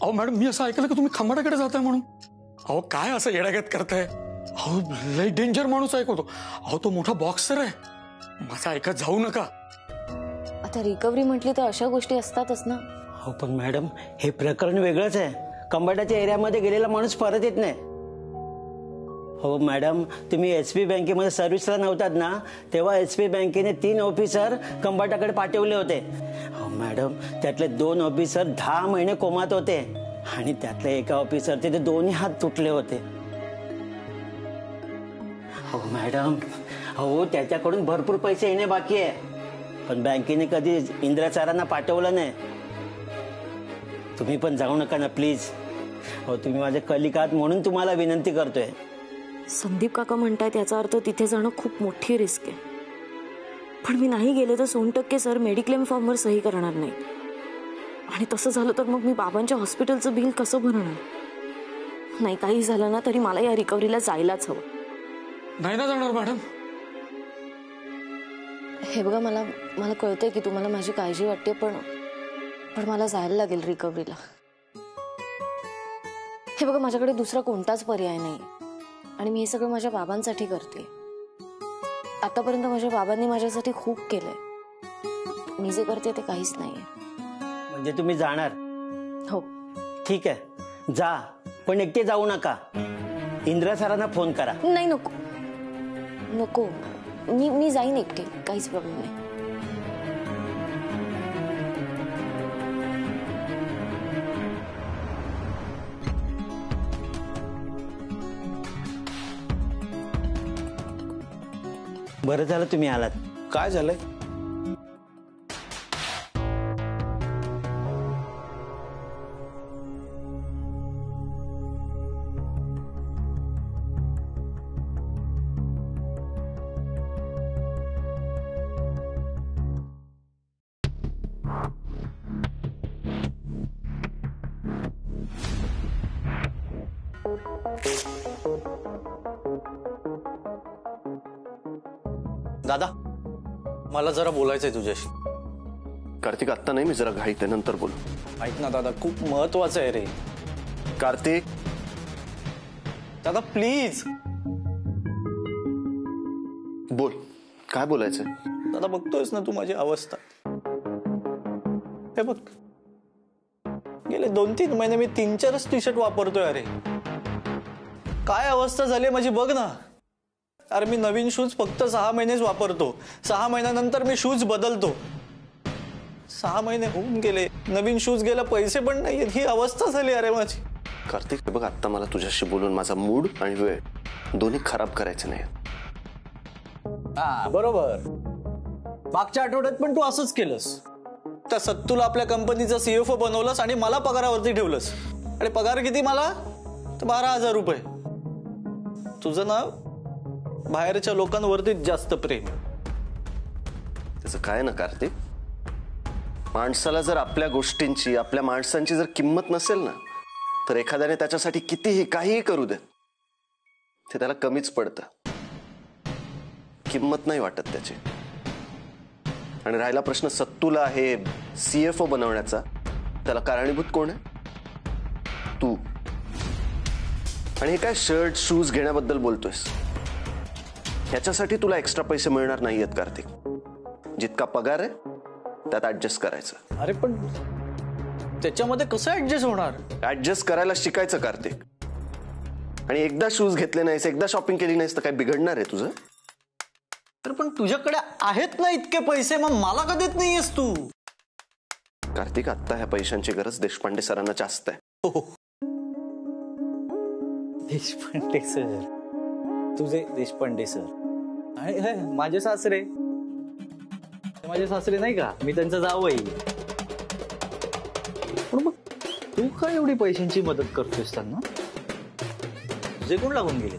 अहो मॅडम, मी असं ऐकलं की तुम्ही खंबाटाकडे जाताय म्हणून. अहो काय असं येडागत करताय? अहो लय डेंजर माणूस ऐकवतो. अहो तो मोठा बॉक्सर आहे, माझं ऐकत जाऊ नका. आता रिकव्हरी म्हटली तर अशा गोष्टी असतातच ना. हो पण मॅडम, हे प्रकरण वेगळंच आहे. कंबाटाच्या एरियामध्ये गेलेला माणूस परत येत नाही. हो मॅडम, तुम्ही एसबी बँकेमध्ये सर्व्हिसला नव्हतात ना, तेव्हा एसबी बँकेने 3 ऑफिसर कंबाटाकडे पाठवले होते. हो मॅडम, त्यातले 2 ऑफिसर 10 महिने कोमात होते आणि त्यातले एका ऑफिसरचे ते दोन्ही हात तुटले होते. हो मॅडम, हो त्याच्याकडून भरपूर पैसे येणे बाकी आहे, पण बँकेने कधी इंदिरा सरांना पाठवलं नाही. तुम्ही पण जाऊ नका ना प्लीज. हो तुम्ही माझे कलिक आहात म्हणून तुम्हाला विनंती करतोय. संदीप काका म्हणतायत याचा अर्थ तिथे जाणं खूप मोठी रिस्क आहे. पण मी नाही गेले तर 100% सर मेडिक्लेम फॉर्मवर सही करणार नाही. आणि तसं झालं तर मग मी बाबांच्या हॉस्पिटलचं बिल कसं भरणार? नाही काही झालं ना तरी मला या रिकव्हरीला जायलाच हवं. नाही ना जाणार मॅडम. हे बघा, मला कळतंय की तुम्हाला माझी काळजी वाटते, पण मला जायला लागेल रिकव्हरीला. हे बघा, माझ्याकडे दुसरा कोणताच पर्याय नाही आणि मी हे सगळं माझ्या बाबांसाठी करते. आतापर्यंत माझ्या बाबांनी माझ्यासाठी खूप केलंय. मी जे करते ते काहीच नाहीये. म्हणजे तुम्ही जाणार? हो. ठीक आहे, जा, पण एकटे जाऊ नका. इंदिरा सरांना फोन करा. नाही, नको नको, मी जाईन एकटे, काहीच प्रॉब्लेम नाही. बरं झालं तुम्ही आलात. काय झालंय? दादा, मला जरा बोलायचंय तुझ्याशी. कार्तिक, आत्ता नाही, मी जरा घाईत आहे, नंतर बोलू. ऐक ना दादा, खूप महत्वाचं आहे रे. कार्तिक दादा प्लीज. बोल, काय बोलायचंय? दादा बघतोयस ना तू माझी अवस्था. हे बघ, गेले 2-3 महिने मी 3-4 टी-शर्ट वापरतोय. अरे काय अवस्था झाली माझी बघ ना. अरे मी नवीन शूज फक्त 6 महिनेच वापरतो. 6 महिन्यानंतर मी शूज बदलतो. 6 महिने होऊन गेले, नवीन शूज गेला, पैसे पण नाही. ही अवस्था झाली अरे माझी. कार्तिक बघ, आता मला तुझ्याशी बोलून माझा मूड आणि वेळ दोन्ही खराब करायचे नाही. हा बरोबर, मागच्या आठवड्यात पण तू असंच केलंस. त्या सत्तूला आपल्या कंपनीचा CFO बनवलंस आणि मला पगारावरती ठेवलंस. आणि पगार किती मला? तर 12,000 रुपये. तुझं नाव बाहेरच्या लोकांवरती जास्त प्रेम. त्याचं काय ना कार्तिक, माणसाला जर आपल्या गोष्टींची, आपल्या माणसांची जर किंमत नसेल ना, तर एखाद्याने त्याच्यासाठी कितीही काहीही करू दे, ते त्याला कमीच पडतं. किंमत नाही वाटत त्याची. आणि राहिला प्रश्न सत्तूला आहे CFO बनवण्याचा, त्याला कारणीभूत कोण आहे? तू. आणि हे काय शर्ट शूज घेण्याबद्दल बोलतोयस, ह्याच्यासाठी तुला एक्स्ट्रा पैसे मिळणार नाहीयेत कार्तिक. जितका पगार आहे त्यात ऍडजस्ट करायचं. अरे पण त्याच्यामध्ये कसं ऍडजस्ट होणार? ऍडजस्ट करायला शिकायचं कार्तिक. आणि एकदा शूज घेतले नाहीस, एकदा शॉपिंग केली नाहीस तर काय बिघडणार आहे तुझं? तर पण तुझ्याकडे आहेत ना इतके पैसे, मग मला का देत नाहीयेस तू? कार्तिक, आता ह्या पैशांची गरज देशपांडे सरांना जास्त आहे. हो, देशपांडे सर, तुझे देशपांडे सर आणि माझे सासरे. माझे सासरे नाही का, मी त्यांचा जावई. पण मग तू काय एवढी पैशांची मदत करतोयस त्यांना? तुझे कोण लागून गेले?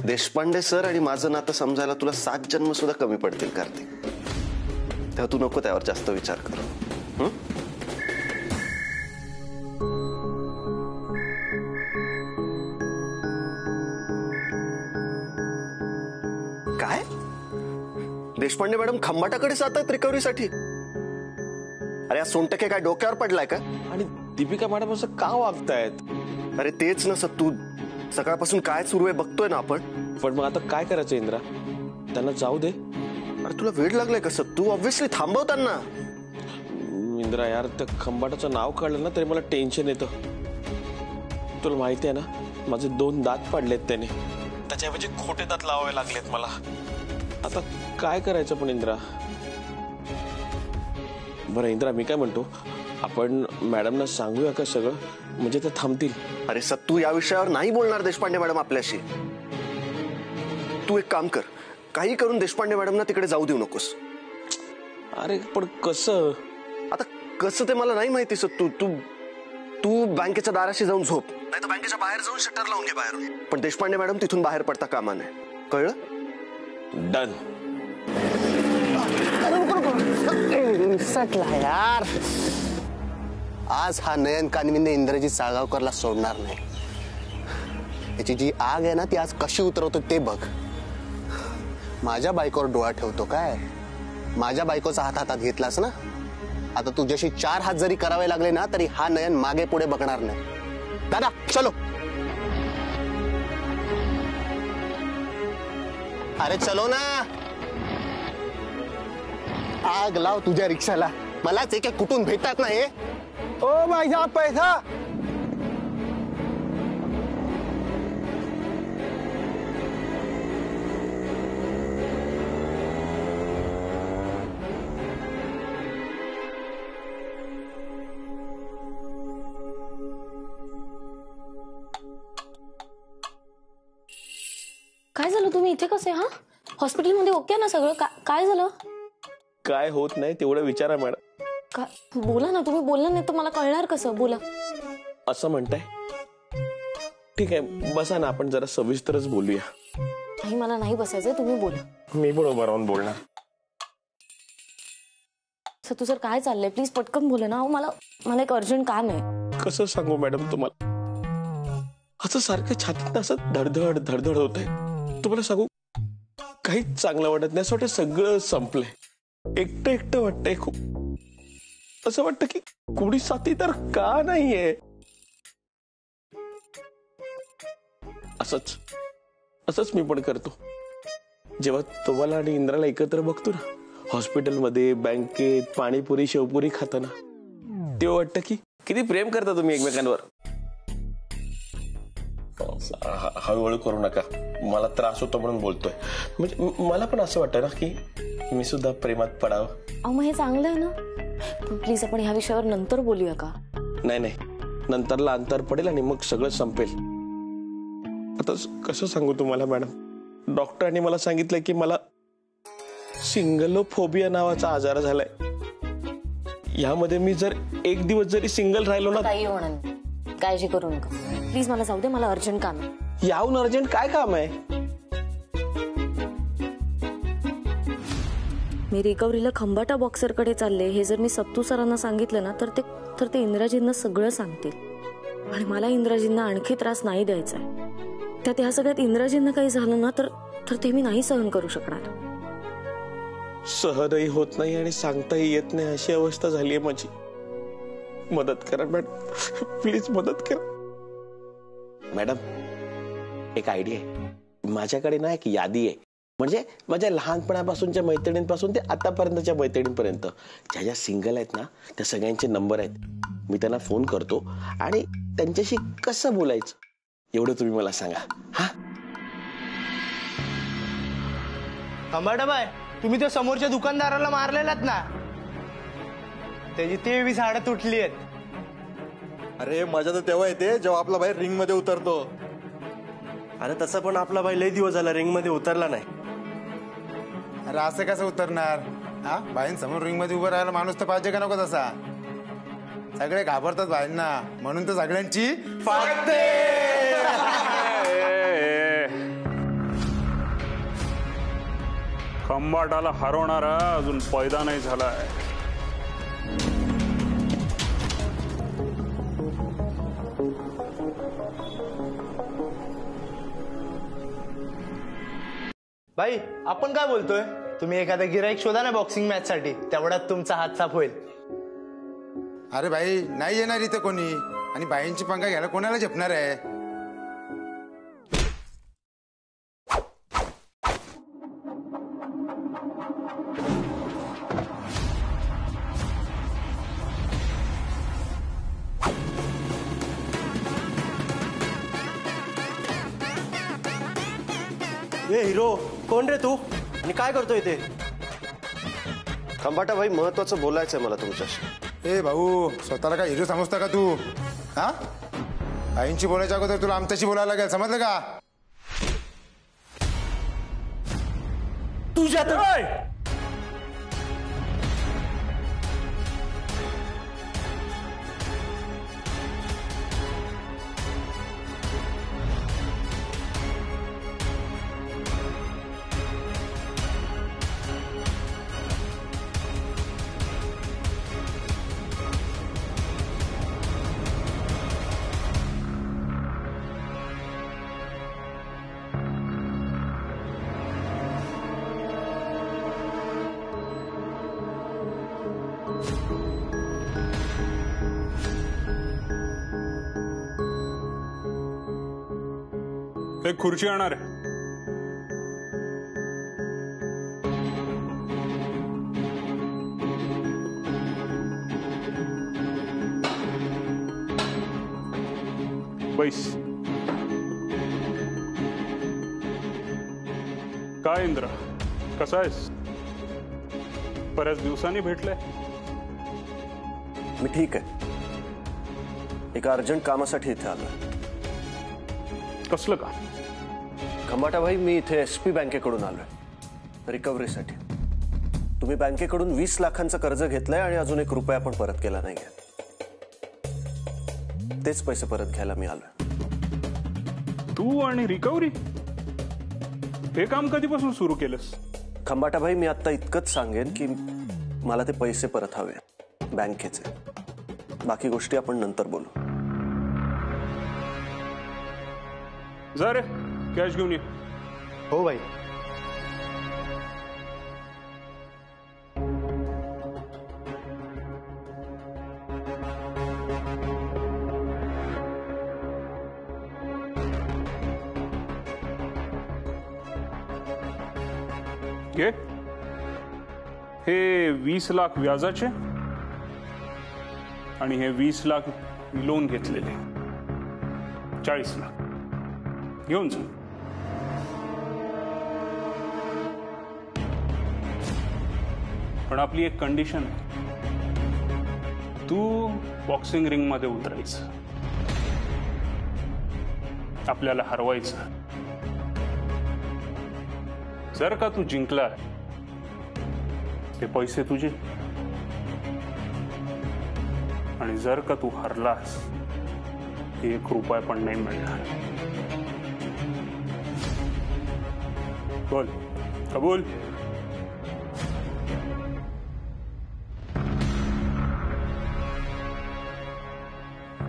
देशपांडे सर आणि माझं नातं समजायला तुला 7 जन्म सुद्धा कमी पडतील कार्तिक. तेव्हा तू नको त्यावर जास्त विचार कर. काय? देशपांडे मॅडम खंबाटाकडे जातात रिकव्हरीसाठी? अरे 100% काय डोक्यावर पडलाय का? आणि दीपिका मॅडम असं का वागतायत? अरे तेच ना सत्तू, सकाळपासून काय सुरू आहे बघतोय ना आपण. पण मग आता काय करायचं इंद्रा? त्यांना जाऊ दे. अरे तुला वेळ लागलाय का सत्तू? ऑब्व्हियसली थांबव त्यांना. इंद्रा यार, त्या खंबाटाचं नाव काढलं ना तरी मला टेन्शन येतं. तुला माहिती आहे ना, माझे 2 दात पाडलेत त्याने, त्याच्याऐवजी खोटे दात लावावे लागलेत मला. आता काय करायचं पण इंद्रा? बरं इंद्रा, मी काय म्हणतो, आपण मॅडमना सांगूया का सगळं, म्हणजे ते थांबतील. अरे सत्तू, या विषयावर नाही बोलणार देशपांडे मॅडम आपल्याशी. तू एक काम कर, काही करून देशपांडे मॅडमना तिकडे जाऊ देऊ नकोस. अरे पण कसं? आता कसं ते मला नाही माहिती सत्तू. तू बँकेच्या दाराशी जाऊन झोप, नाही तर बँकेच्या बाहेर जाऊन शटर लावून घे बाहेरून. पण देशपांडे मॅडम तिथून बाहेर पडता कामा नये, कळलं? डन. सटला यार. आज हा नयन कानविंदे इंद्रजीत साळगावकरला सोडणार नाही. याची जी आग आहे ना, ती आज कशी उतरवतो ते बघ. माझ्या बायकोवर डोळा ठेवतो काय? माझ्या बायकोचा हात हातात घेतलास ना, आता तुझ्याशी 4 हात जरी करावे लागले ना, तरी हा नयन मागे पुढे बघणार नाही. दादा चलो. अरे चलो ना. आग लाव तुझ्या रिक्षाला. मलाच एक एक कुठून भेटतात ना हे. ओ माझा पैसा. काय झालं? तुम्ही इथे कसे? हा, हॉस्पिटलमध्ये ओके ना सगळं? काय झालं? काय होत नाही तेवढं विचारा मॅडम. बोला ना, तुम्ही बोलला नाही तर मला कळणार कसं? बोला. असं म्हणताय? ठीक आहे, बसा ना, आपण जरा सविस्तरच बोलूया. नाही, मला नाही बसायचंय, तुम्ही बोला. मी बरोबर राहून बोलणार. सत्तू सर, काय चाललंय? प्लीज पटकन बोला ना. मला एक अर्जंट काम आहे. कसं सांगू मॅडम तुम्हाला? असं सारखं छातीत असं धडधड धडधड होत आहे. तुम्हाला सांगू, काहीच चांगलं वाटत नाही. असं वाटतं सगळं संपलंय. एकटं एकटं वाटतंय खूप. असं वाटतं की कुणी साथी तर का नाहीये. असंच मी पण करतो. जेव्हा तुम्हाला आणि इंद्राला एकत्र बघतो ना, हॉस्पिटलमध्ये, बँकेत, पाणीपुरी शेवपुरी खाताना, तेव्हा वाटतं की किती प्रेम करता तुम्ही एकमेकांवर. हळूहळू करू नका, मला त्रास होतो म्हणून बोलतोय. म्हणजे मला पण असं वाटतं ना की मी सुद्धा प्रेमात पडावं. अहो, मग हे चांगलं आहे ना. प्लीज आपण ह्या विषयावर नंतर बोलूया का? नाही, नंतरला अंतर पडेल आणि मग सगळं संपेल. आता कसं सांगू तुम्हाला मॅडम, डॉक्टरांनी मला सांगितलं की मला सिंगलोफोबिया नावाचा आजार झालाय. यामध्ये मी जर 1 दिवस जरी सिंगल राहिलो ना, काही होणार नाही. काळजी करू नका. प्लीज मला जाऊ दे, मला अर्जंट काम आहे. याहून अर्जंट काय काम आहे? मी रिकव्हरीला खंबाटा बॉक्सरकडे चालले हे जर मी सत्तू सरांना सांगितलं ना, तर ते इंद्राजींना सगळं सांगतील. आणि मला इंद्राजींना आणखी त्रास नाही द्यायचा आहे. त्यात ह्या सगळ्यात इंद्राजींना काही झालं ना, तर ते मी नाही सहन करू शकणार. सहनही होत नाही आणि सांगताही येत नाही, अशी अवस्था झालीये माझी. मदत करा मॅडम, प्लीज मदत करा. मॅडम, एक आयडिया आहे माझ्याकडे ना. एक यादी आहे, म्हणजे माझ्या लहानपणापासूनच्या मैत्रिणींपासून ते आतापर्यंतच्या मैत्रिणींपर्यंत ज्या ज्या सिंगल आहेत ना, त्या सगळ्यांचे नंबर आहेत. मी त्यांना फोन करतो आणि त्यांच्याशी कसं बोलायचं एवढं तुम्ही मला सांगा. हा, खंबाटाबाई, तुम्ही त्या समोरच्या दुकानदाराला मारलेलात ना, त्याची 23 हाडं तुटली आहेत. अरे मजा तर तेव्हा येते जेव्हा आपला भाई रिंग मध्ये उतरतो. अरे तसं पण आपला भाई लई दिवस झाला रिंग मध्ये उतरला नाही. अरे असं कसं उतरणार? हा, बाईंसमोर रिंग मध्ये उभं राहायला माणूस तर पाहिजे का नको तसा? सगळे घाबरतात बाईंना, म्हणून तर सगळ्यांची फाटते. खंबाटाला हरवणारा अजून पैदा नाही झालाय. भाई, आपण काय बोलतोय? तुम्ही एखादा गिराईक शोधा ना बॉक्सिंग मॅच साठी, तेवढ्यात तुमचा हात साफ होईल. अरे भाई नाही येणार इथे कोणी, आणि बाईंची पंगा घ्यायला कोणाला झेपणार आहे? ए हिरो, कोण रे तू आणि काय करतोय ते? खंबाटा भाई, महत्वाचं बोलायचंय मला तुमच्याशी. ए भाऊ, स्वतःला काय हिरो समजता का तू? हा, आईंची बोलायच्या अगोदर तुला आमच्याशी बोलायला लागेल, समजलं का? तुझ्या एक खुर्ची आणणार आहे. बैस. काय इंद्रा, कसा आहेस? बऱ्याच दिवसांनी भेटलंय. मी ठीक आहे. एका अर्जंट कामासाठी इथे आलो. कसलं का? खंबाटा भाई, मी इथे एसपी बँकेकडून आलोय रिकव्हरीसाठी. तुम्ही बँकेकडून 20 लाखांचं कर्ज घेतलंय आणि अजून 1 रुपया पण परत केला नाहीये. तेच पैसे परत घ्यायला मी आलोय. तू आणि रिकव्हरी हे काम कधीपासून सुरू केलंस? खंबाटा भाई, मी आता इतकंच सांगेन की मला ते पैसे परत हवे बँकेचे. बाकी गोष्टी आपण नंतर बोलू. जा रे, कॅश घेऊन ये. हो भाई. घे. हे 20 लाख व्याजाचे आणि हे 20 लाख लोन घेतलेले 40 लाख घेऊन जा. पण आपली एक कंडिशन आहे. तू बॉक्सिंग रिंग मध्ये उतरायचं, आपल्याला हरवायचं. जर का तू जिंकला, ते पैसे तुझे, आणि जर का तू हरलास, 1 रुपया पण नाही मिळणार. बोल, कबूल?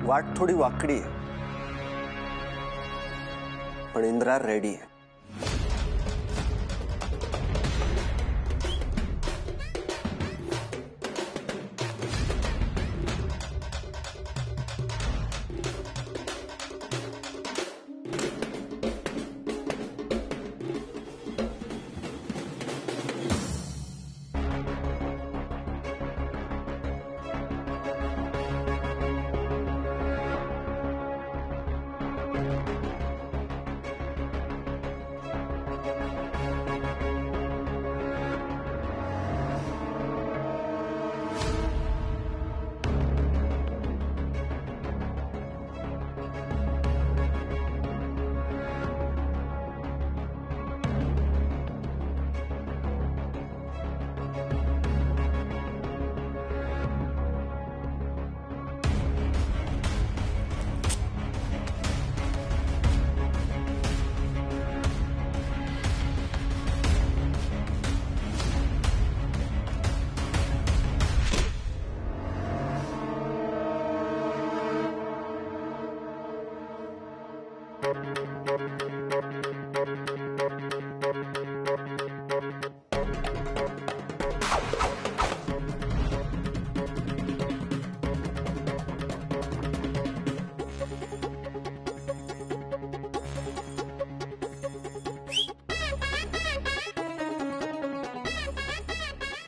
वाट थोडी वाकडी आहे, पण इंद्रा रेडी आहे.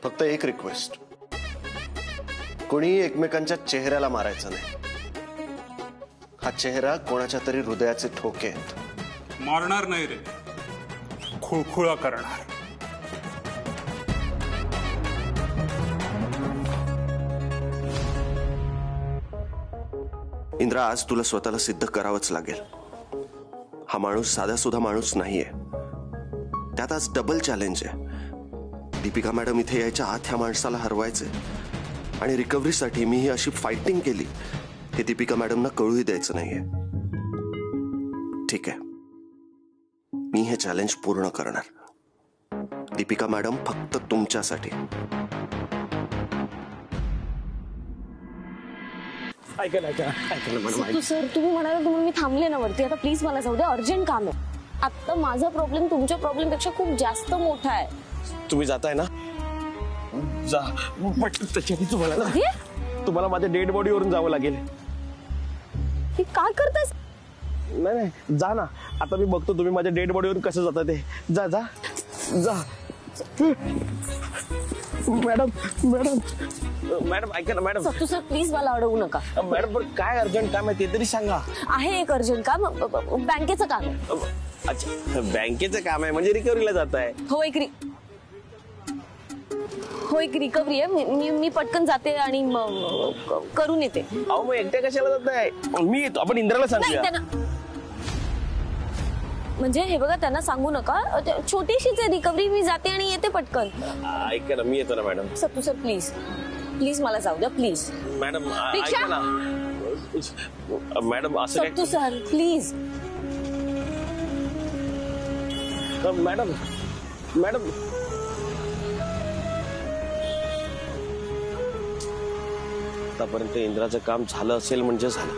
फक्त एक रिक्वेस्ट, कोणीही एकमेकांच्या चेहऱ्याला मारायचं नाही. हा चेहरा कोणाच्या तरी हृदयाचे ठोके आहेत. मारणार नाही रे, खुळखुळा करणार. इंद्रा, आज तुला स्वतःला सिद्ध करावंच लागेल. हा माणूस साधासुद्धा माणूस नाहीये. त्यात आज डबल चॅलेंज आहे. दीपिका मॅडम इथे यायच्या आत ह्या माणसाला हरवायचे आणि रिकव्हरीसाठी मी ही अशी फायटिंग केली हे दीपिका मॅडमना कळूही द्यायचं नाहीये. ठीक आहे, मी हे चॅलेंज पूर्ण करणार. दीपिका मॅडम, फक्त तुमच्यासाठी. ऐका मॅडम. सर तुम्ही म्हणाला म्हणून मी थांबले ना वरती. आता प्लीज मला जाऊ द्या, अर्जंट काम आहे. आता माझा प्रॉब्लेम तुमच्या प्रॉब्लेम पेक्षा खूप जास्त मोठा आहे. तुम्ही जाताय ना, जा. त्याच्याने तुम्हाला माझ्या डेड बॉडीवरून जावं लागेल. काय करताय? नाही, जा ना. आता मी बघतो तुम्ही माझ्या डेड बॉडीवरून कसं जाता ते. जा जा जा. मॅडम मॅडम मॅडम ऐका ना मॅडम. सत्तू सर प्लीज मला अडवू नका. मॅडम पण काय अर्जंट काम आहे ते तरी सांगा. आहे एक अर्जंट काम, बँकेचं काम आहे. अच्छा, बँकेचं काम आहे म्हणजे रिकव्हरीला जात आहे. हो एक रिकव्हरी आहे. मी पटकन जाते आणि करून येते. अहो मग एकट्या कशाला जात आहे? मी येतो, आपण इंद्राला सांगूया. म्हणजे हे बघा, त्यांना सांगू नका. छोटीशीच आहे रिकव्हरी, मी जाते आणि येते पटकन. ऐका ना, मी येतो ना madam. Sattu sir please please मला जाऊ द्या प्लीज. मॅडम ऐका ना मॅडम, असं सत्तू सर प्लीज. मॅडम मॅडम आतापर्यंत इंद्राचं काम झालं असेल म्हणजे झालं.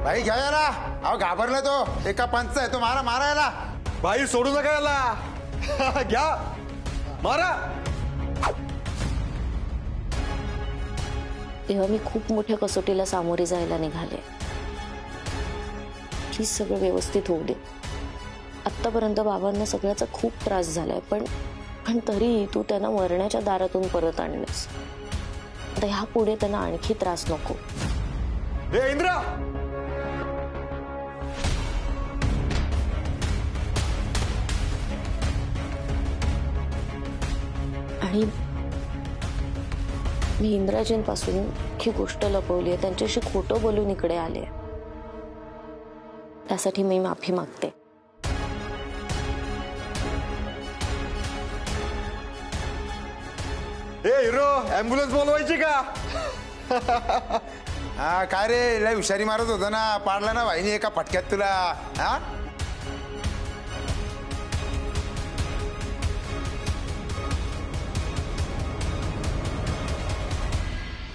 भाई घ्या याला. अहो घाबरला तो. एका पंच आहे तो. मारायला. भाई सोडू नका याला. घ्या, मारा. तेव्हा मी खूप मोठ्या कसोटीला सामोरे जायला निघाले. प्लीज सगळं व्यवस्थित होऊ दे. आतापर्यंत बाबांना सगळ्याचा खूप त्रास झालाय, पण तरी तू त्यांना मरण्याच्या दारातून परत आणलेस. आता ह्या पुढे त्यांना आणखी त्रास नको. हे इंद्रा, आणि मी इंद्राजींपासून ही गोष्ट लपवली आहे, त्यांच्याशी खोटं बोलून इकडे आले. त्यासाठी मी माफी मागते. हे हिरो, ऍम्ब्युलन्स बोलवायची का? हा काय रे, लय हुशारी मारत होता ना. पाडला ना भाईने एका फटक्यात तुला. हा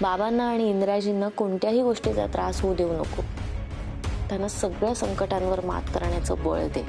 बाबांना आणि इंद्राजींना कोणत्याही गोष्टीचा त्रास होऊ देऊ नको. त्यांना सगळ्या संकटांवर मात करण्याचं बळ दे.